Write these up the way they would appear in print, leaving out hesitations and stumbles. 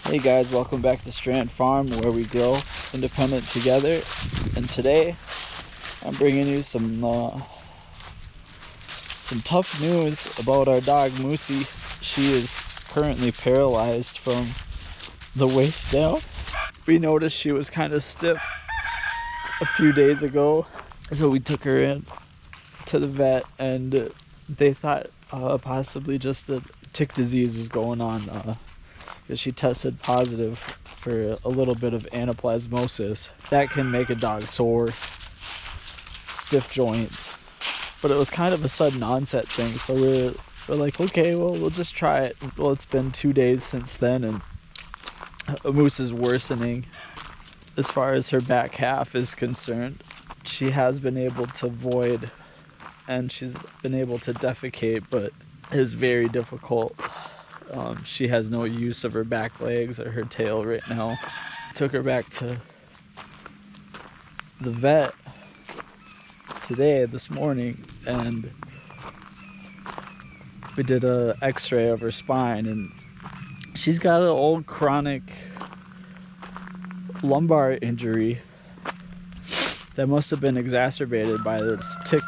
Hey guys, welcome back to Strand Farm, where we grow independent together. And today I'm bringing you some tough news about our dog Moosey. She is currently paralyzed from the waist down. We noticed she was kind of stiff a few days ago, so we took her in to the vet, and they thought possibly just a tick disease was going on, because she tested positive for a little bit of anaplasmosis. That can make a dog sore, stiff joints, but it was kind of a sudden onset thing, so we're like, okay, well, we'll just try it. Well, it's been 2 days since then, and Moose is worsening as far as her back half is concerned. She has been able to void and she's been able to defecate, but it is very difficult. She has no use of her back legs or her tail right now. Took her back to the vet this morning, and we did a x-ray of her spine, and she's got an old chronic lumbar injury that must have been exacerbated by this tick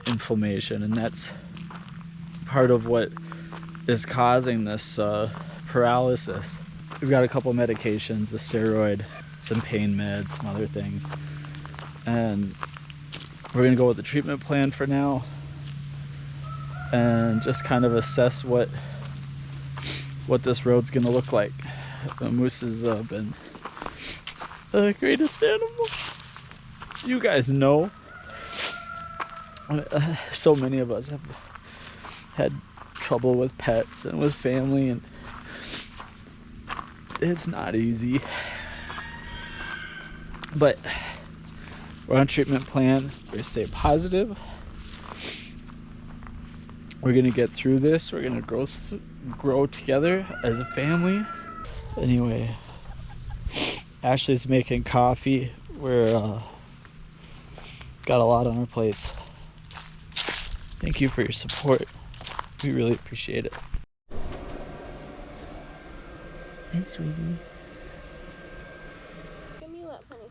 inflammation, and that's part of what is causing this paralysis. We've got a couple medications, a steroid, some pain meds, some other things, and we're gonna go with the treatment plan for now and just kind of assess what this road's gonna look like. Moose has been the greatest animal. You guys know, so many of us have had trouble with pets and with family, and it's not easy. But we're on a treatment plan. We're gonna stay positive. We're gonna get through this. We're gonna grow together as a family. Anyway, Ashley's making coffee. We're got a lot on our plates. Thank you for your support. We really appreciate it. Hey, sweetie. Give me that, honey.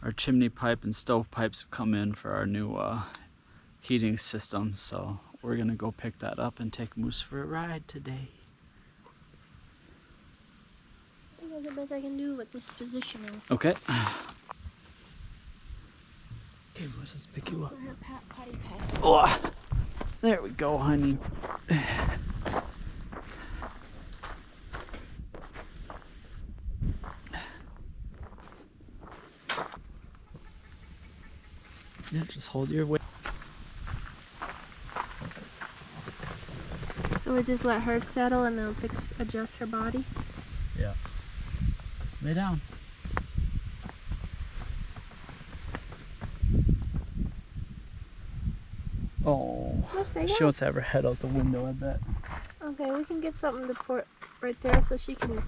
Our chimney pipe and stove pipes have come in for our new heating system, so we're gonna go pick that up and take Moose for a ride today. I think that's the best I can do with this positioning. Okay. Okay, Moose, let's pick you up. For her potty pad. Oh, there we go, honey. Yeah, just hold your weight. So we just let her settle and then adjust her body? Yeah. Lay down. Oh, she wants to have her head out the window, I bet. Okay, we can get something to put right there so she can...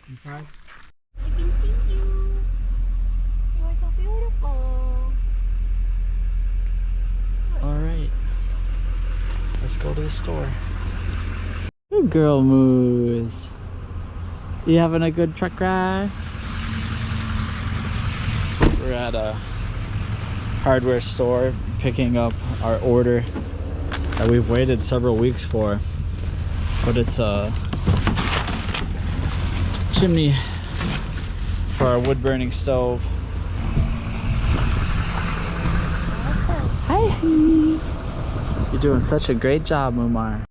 Inside? I can see you. You are so beautiful. Alright. Let's go to the store. Good girl, Moose. You having a good truck ride? We're at a hardware store picking up our order that we've waited several weeks for, but it's a chimney for our wood burning stove. Hi. You're doing such a great job, Mumar.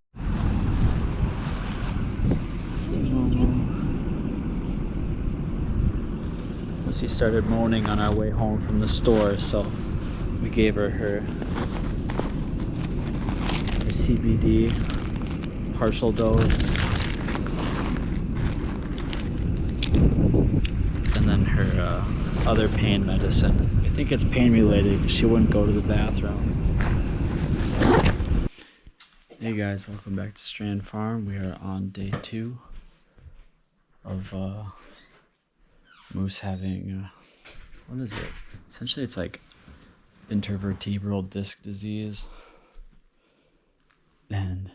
She started moaning on our way home from the store, so we gave her her CBD partial dose, and then her other pain medicine. I think it's pain related because she wouldn't go to the bathroom. Hey guys, welcome back to Strand Farm. We are on day 2 of Moose having what is it? Essentially it's like intervertebral disc disease, and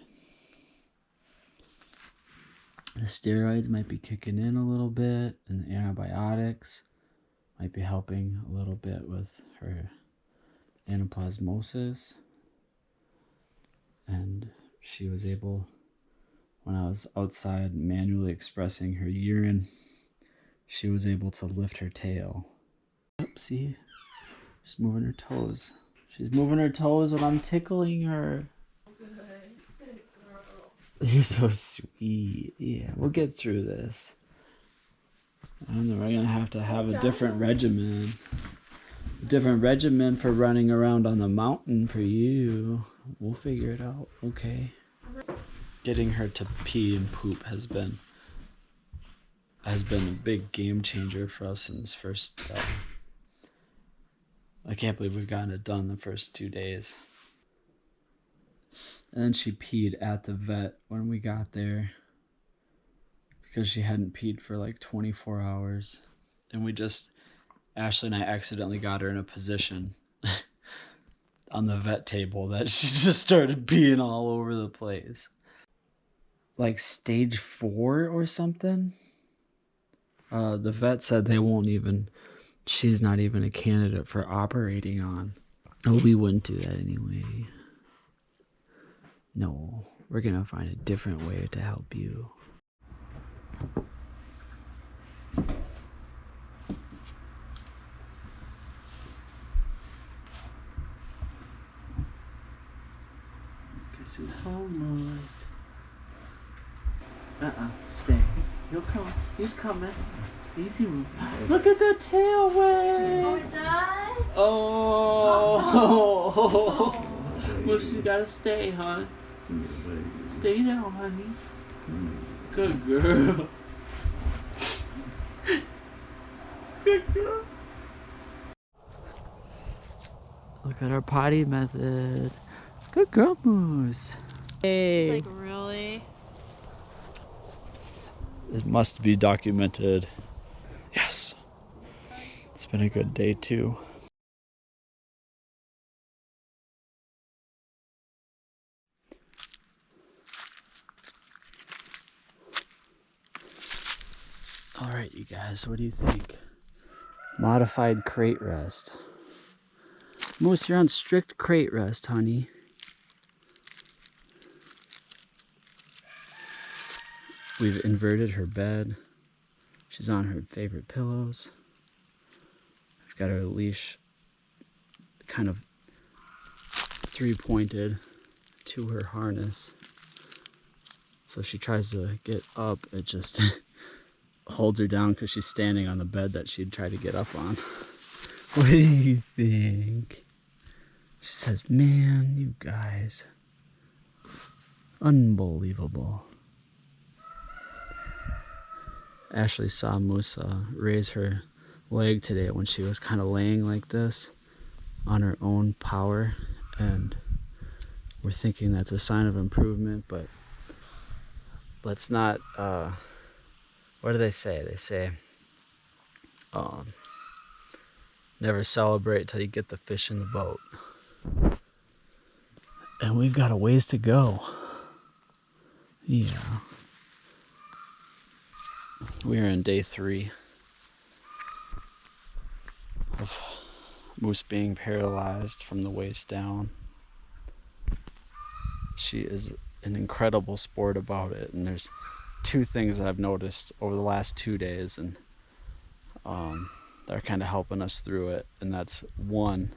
The steroids might be kicking in a little bit, and the antibiotics might be helping a little bit with her anaplasmosis. And she was able, when I was outside manually expressing her urine, she was able to lift her tail. Yep, see? She's moving her toes. She's moving her toes when I'm tickling her. You're so sweet. Yeah, we'll get through this. And then we're gonna have to have a different regimen. A different regimen for running around on the mountain for you. We'll figure it out, okay? Getting her to pee and poop has been a big game changer for us in this first I can't believe we've gotten it done the first 2 days. And then she peed at the vet when we got there because she hadn't peed for like 24 hours. And Ashley and I accidentally got her in a position on the vet table that she just started peeing all over the place. Like stage 4 or something. The vet said she's not even a candidate for operating on. Oh, we wouldn't do that anyway. No, we're gonna find a different way to help you. Guess who's homeless? Stay. He'll come. He's coming. Easy move. Look at the tail wag. Oh, it does? Oh. Moose, you gotta stay, hon. Stay down, honey. Good girl. Good girl. Look at our potty method. Good girl, Moose. Hey. Like, really? It must be documented. Yes. It's been a good day too. All right, you guys, what do you think? Modified crate rest. Moose, you're on strict crate rest, honey. We've inverted her bed. She's on her favorite pillows. We've got her leash kind of 3-pointed to her harness. So if she tries to get up, it just holds her down because she's standing on the bed that she'd try to get up on. What do you think? She says, man, you guys. Unbelievable. Ashley saw Musa raise her leg today when she was kind of laying like this on her own power, and we're thinking that's a sign of improvement, but let's not, what do they say? They say, never celebrate till you get the fish in the boat. And we've got a ways to go. Yeah. We are in day 3 of Moose being paralyzed from the waist down. She is an incredible sport about it, and there's 2 things that I've noticed over the last 2 days, and that are kind of helping us through it. And that's 1,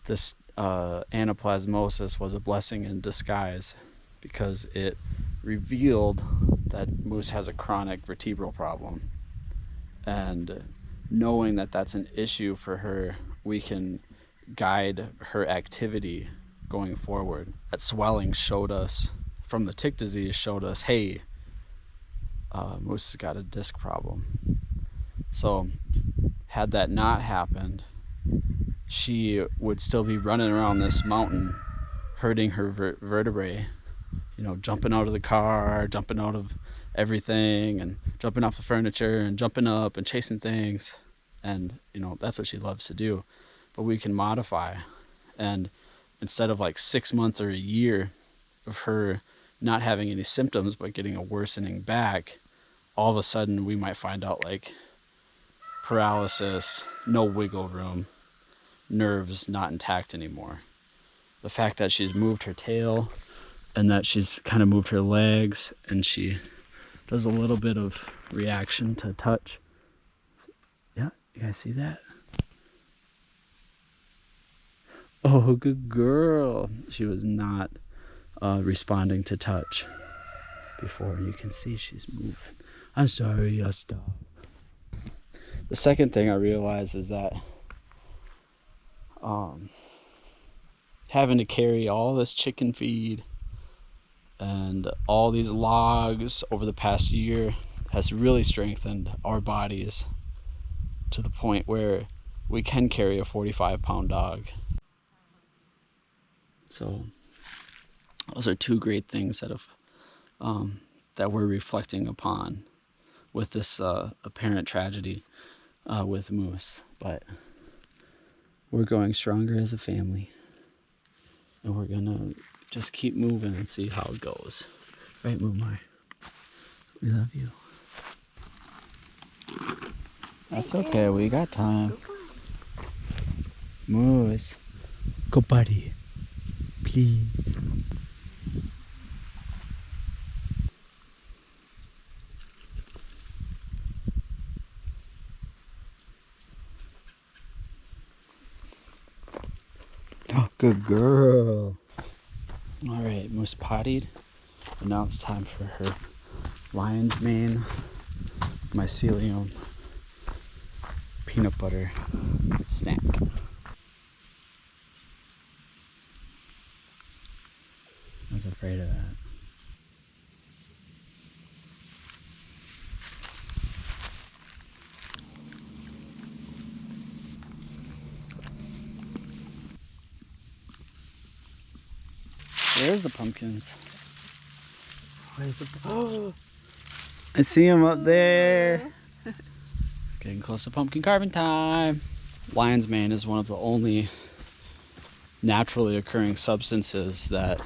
this anaplasmosis was a blessing in disguise because it revealed that Moose has a chronic vertebral problem, and knowing that that's an issue for her, we can guide her activity going forward. That swelling showed us, from the tick disease, showed us, hey, Moose has got a disc problem. So had that not happened, she would still be running around this mountain hurting her vertebrae, you know, jumping out of the car, jumping out of everything, and jumping off the furniture, and jumping up and chasing things. And, you know, that's what she loves to do. But we can modify. And instead of like 6 months or a year of her not having any symptoms but getting a worsening back, all of a sudden we might find out like paralysis, no wiggle room, nerves not intact anymore. The fact that she's moved her tail and that she's kind of moved her legs and she does a little bit of reaction to touch. Yeah, you guys see that? Oh, good girl. She was not responding to touch before. You can see she's moving. I'm sorry, I'll stop. The second thing I realized is that having to carry all this chicken feed and all these logs over the past year has really strengthened our bodies to the point where we can carry a 45-pound dog. So those are two great things that have that we're reflecting upon with this apparent tragedy with Moose. But we're growing stronger as a family, and we're gonna just keep moving and see how it goes. Right, Mumar? We love you. That's okay, we got time. Moose. Go, buddy. Please. Oh, good girl. All right, Moose pottied. And now it's time for her lion's mane mycelium peanut butter snack. I was afraid of that. Where's the pumpkins? Where's the oh! I see them up there. Getting close to pumpkin carving time. Lion's mane is one of the only naturally occurring substances that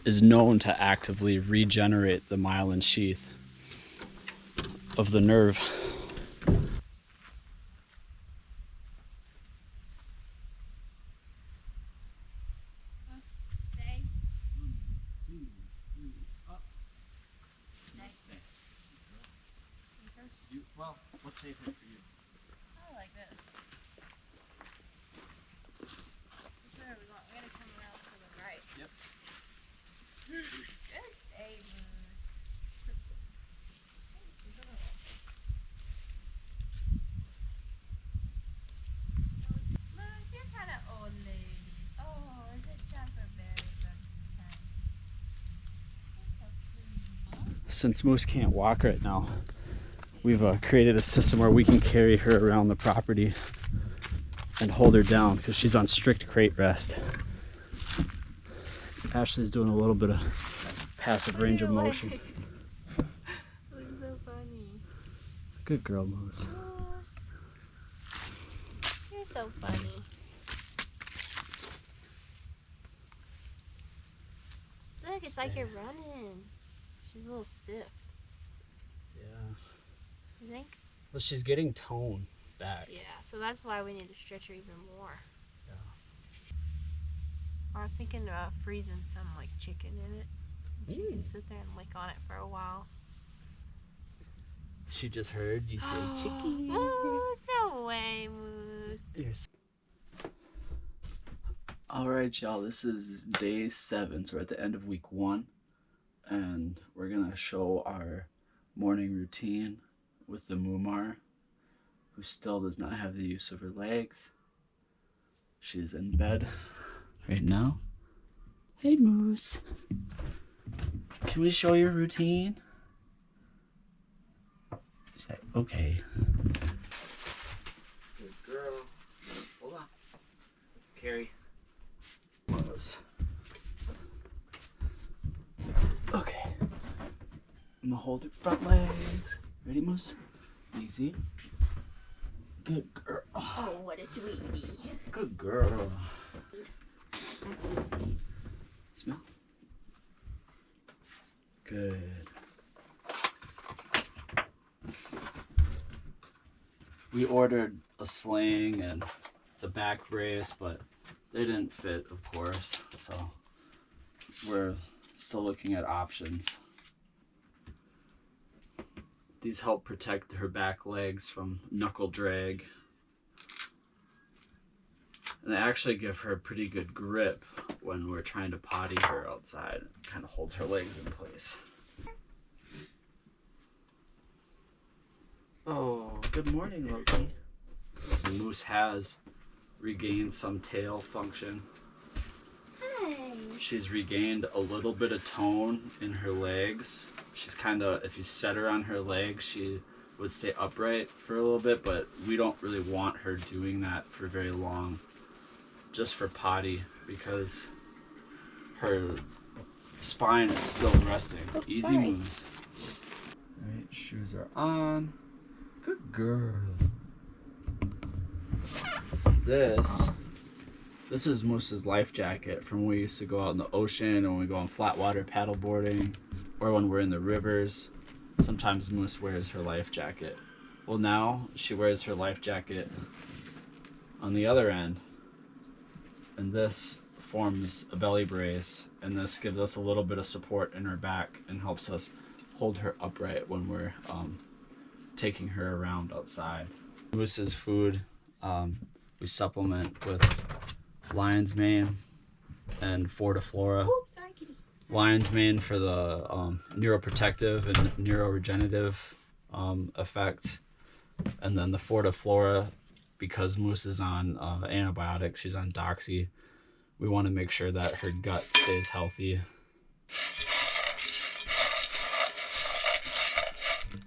is known to actively regenerate the myelin sheath of the nerve. Well, what's safer for you? I like this. Which way are we going? We're gonna come around to the right. Yep. Good stay, Moose, you're kind of old lady. Oh, is it time for berry books time? So cute. Since Moose can't walk right now, we've created a system where we can carry her around the property and hold her down because she's on strict crate rest. Ashley's doing a little bit of passive range of motion. Looks so funny. Good girl, Moose. Moose. You're so funny. Look, it's like you're running. She's a little stiff. Yeah. You think? Well, she's getting tone back. Yeah, so that's why we need to stretch her even more. Yeah. I was thinking of freezing some like chicken in it. She can sit there and lick on it for a while. She just heard you say chicken. Moose, no way, Moose. Yes. All right, y'all. This is day 7, so we're at the end of week 1, and we're gonna show our morning routine with the Mumar, who still does not have the use of her legs. She's in bed right now. Hey, Moose. Can we show your routine? She's like, okay. Good girl. Hold on. Carrie. Moose. Okay. I'm gonna hold your front legs. Ready, Moose? Easy. Good girl. Oh, what a tweety. Good girl. Smell. Good. We ordered a sling and the back brace, but they didn't fit, of course. So we're still looking at options. These help protect her back legs from knuckle drag. And they actually give her a pretty good grip when we're trying to potty her outside. It kind of holds her legs in place. Oh, good morning, Loki. The moose has regained some tail function. Hi. She's regained a little bit of tone in her legs. She's kind of, if you set her on her legs, she would stay upright for a little bit, but we don't really want her doing that for very long, just for potty, because her spine is still resting. Oops, Easy sorry. moves. All right, shoes are on. Good girl. This is Moose's life jacket from when we used to go out in the ocean, and when we go on flat water paddle boarding, or when we're in the rivers. Sometimes Moose wears her life jacket. Well, now she wears her life jacket on the other end, and this forms a belly brace, and this gives us a little bit of support in her back and helps us hold her upright when we're taking her around outside. Moose's food, we supplement with lion's mane and Fortiflora. Oops, sorry, kitty. Lion's mane for the neuroprotective and neuroregenerative effects, and then the Fortiflora, because Moose is on antibiotics, she's on doxy. We want to make sure that her gut stays healthy.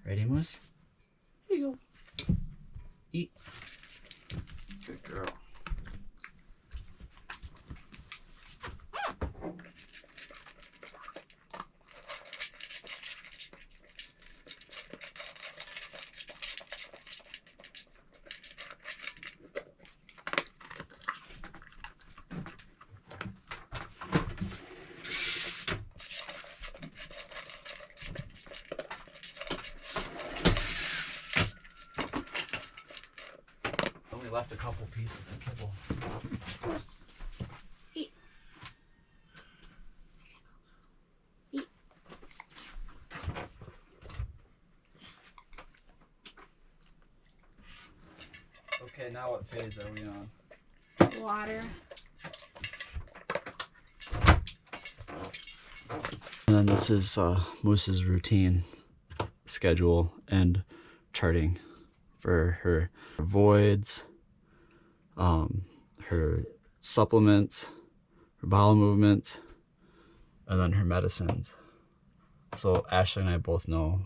Ready, Moose? Here you go. Eat. Good girl. Only left a couple pieces of kibble. Moose. Eat. Eat. Okay, now what phase are we on? Water. And then this is Moose's routine schedule and charting for her voids, her supplements, her bowel movement, and then her medicines. So Ashley and I both know,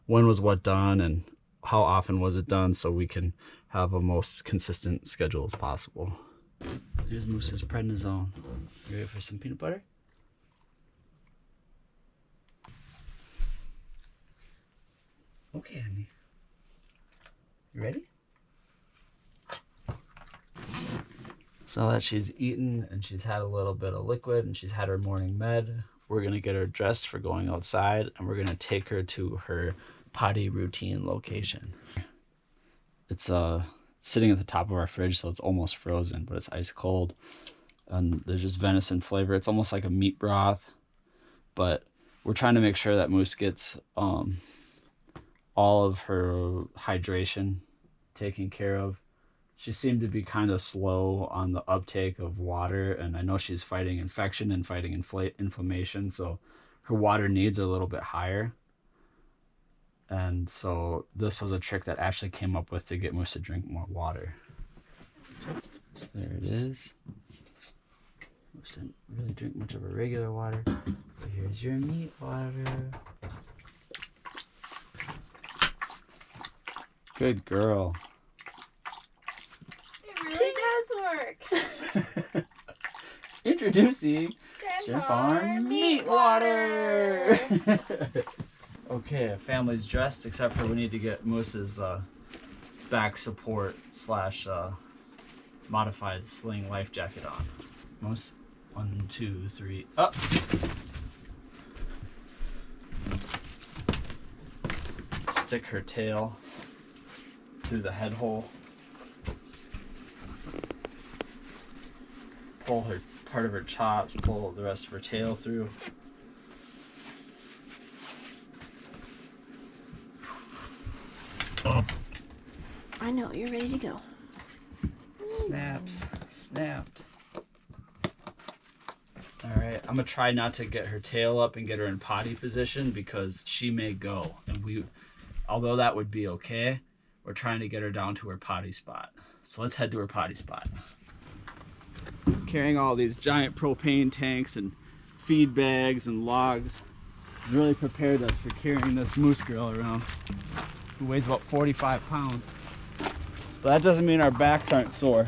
when was what done and how often was it done, so we can have a most consistent schedule as possible. Here's Moose's prednisone. You ready for some peanut butter? Okay, honey. You ready? So now that she's eaten and she's had a little bit of liquid and she's had her morning med, we're gonna get her dressed for going outside, and we're gonna take her to her potty routine location. It's sitting at the top of our fridge, so it's almost frozen, but it's ice cold. And there's just venison flavor. It's almost like a meat broth, but we're trying to make sure that Moose gets all of her hydration taken care of. She seemed to be kind of slow on the uptake of water, and I know she's fighting infection and fighting inflammation, so her water needs are a little bit higher. And so this was a trick that Ashley came up with to get Moose to drink more water. So there it is. Moose didn't really drink much of a regular water, but here's your meat water. Good girl. It really does work. Introducing Strand Farm Meat Water. Okay, family's dressed, except for we need to get Moose's back support / modified sling life jacket on. Moose, 1, 2, 3, up. stick her tail through the head hole. Pull her part of her chops, pull the rest of her tail through. I know, you're ready to go. Snaps, snapped. Alright, I'm gonna try not to get her tail up and get her in potty position because she may go. And although that would be okay, we're trying to get her down to her potty spot. So let's head to her potty spot. Carrying all these giant propane tanks and feed bags and logs has really prepared us for carrying this moose girl around, who weighs about 45 pounds. But that doesn't mean our backs aren't sore.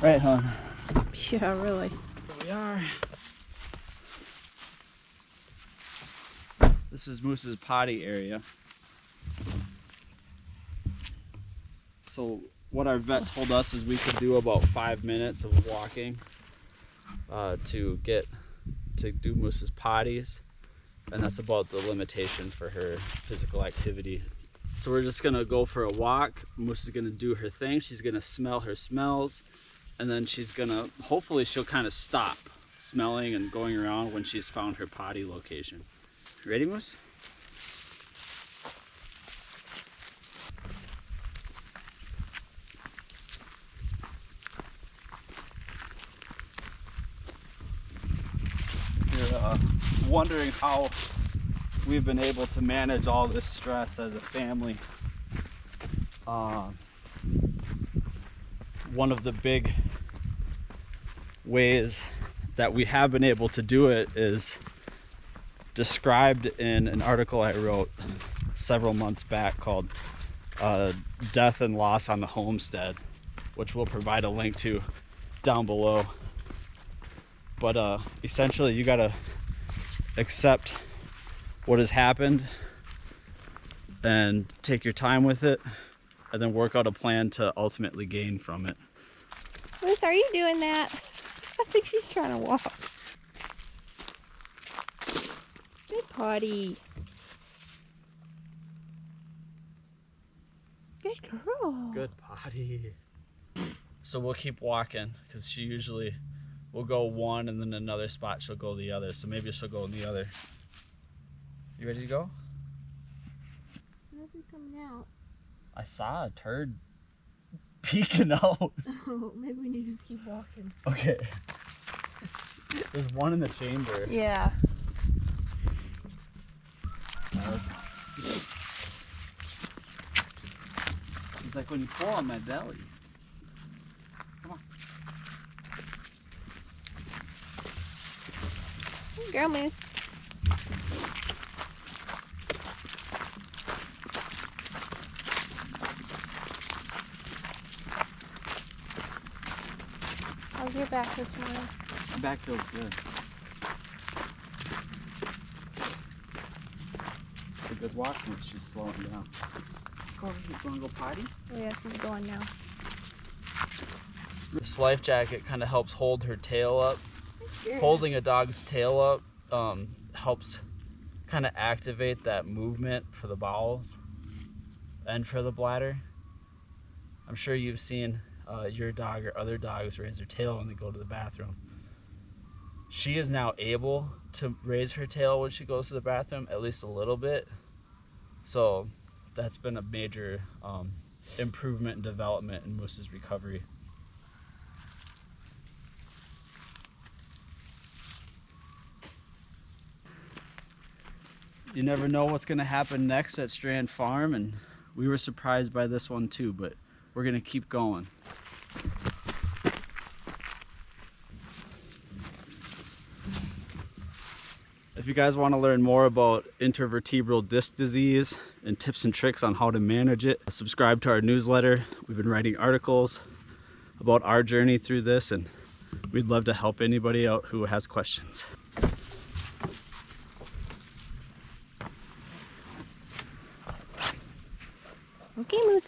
Right, hon? Yeah, really. Here we are. This is Moose's potty area. So what our vet told us is we could do about 5 minutes of walking to do Moose's potties, and that's about the limitation for her physical activity. So we're just gonna go for a walk. Moose is gonna do her thing. She's gonna smell her smells, and then hopefully she'll kind of stop smelling and going around when she's found her potty location. Ready, Moose? You're wondering how we've been able to manage all this stress as a family. One of the big ways that we have been able to do it is described in an article I wrote several months back called Death and Loss on the Homestead, which we'll provide a link to down below. But essentially you gotta accept what has happened and take your time with it, and then work out a plan to ultimately gain from it. Moose, are you doing that? I think she's trying to walk. Good potty. Good girl. Good potty. So we'll keep walking because she usually will go one and then another spot she'll go the other. So maybe she'll go in the other. You ready to go? Nothing's coming out. I saw a turd peeking out. Oh, maybe we need to just keep walking. Okay. There's one in the chamber. Yeah. He's like when you pull on my belly. Come on. Good girl, Moose. How's your back this morning? My back feels good. It's a good walk when she's slowing down. Let's go over here. You want to go potty? Oh yeah, she's going now. This life jacket kind of helps hold her tail up. Sure. Holding a dog's tail up helps kind of activate that movement for the bowels and for the bladder. I'm sure you've seen your dog or other dogs raise their tail when they go to the bathroom. She is now able to raise her tail when she goes to the bathroom, at least a little bit. So that's been a major improvement and development in Moose's recovery. You never know what's going to happen next at Strand Farm, and we were surprised by this one too, but we're going to keep going. If you guys want to learn more about intervertebral disc disease and tips and tricks on how to manage it, subscribe to our newsletter. We've been writing articles about our journey through this, and we'd love to help anybody out who has questions. Okay, Moose.